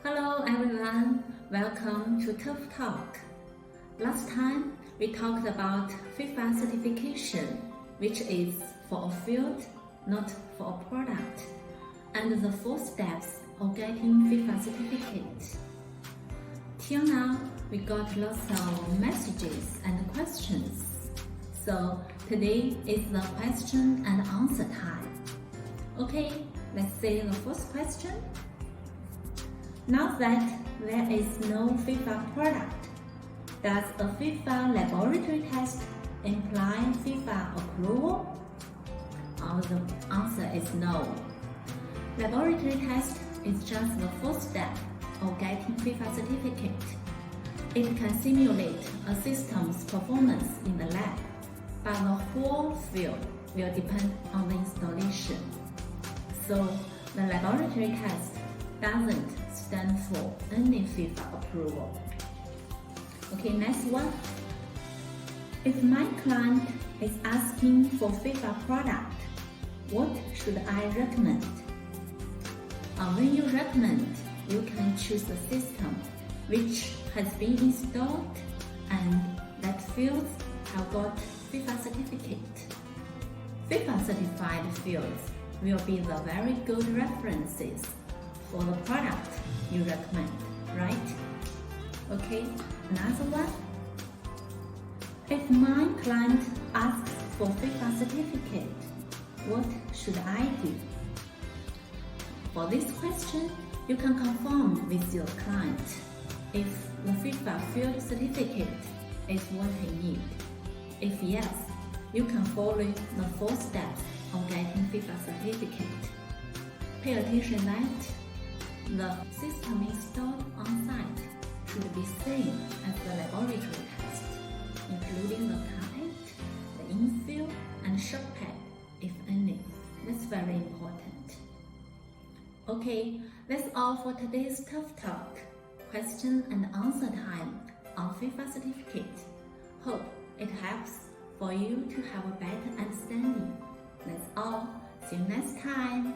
Hello everyone, welcome to Turf Talk. Last time we talked about FIFA certification, which is for a field, not for a product, and the 4 steps of getting FIFA certificate. Till now, we got lots of messages and questions. So today is the question and answer time. Okay, let's see the first question. Now that there is no FIFA product, does a FIFA laboratory test imply FIFA approval? The answer is no. Laboratory test is just the first step of getting FIFA certificate. It can simulate a system's performance in the lab, but the whole field will depend on the installation. So the laboratory test doesn't stand for any FIFA approval. Okay, next one. If my client is asking for FIFA product, what should I recommend? When you recommend, you can choose a system which has been installed and that fields have got FIFA certificate. FIFA certified fields will be the very good references for the product you recommend, right? Okay, another one. If my client asks for FIFA certificate, what should I do? For this question, you can confirm with your client if the FIFA field certificate is what he needs. If yes, you can follow the 4 steps of getting FIFA certificate. Pay attention that the system installed on site should be same as the laboratory test, including the kite, the infill, and shock pad, if any. That's very important. Okay, that's all for today's Turf Talk, question and answer time on FIFA certificate. Hope it helps for you to have a better understanding. That's all. See you next time.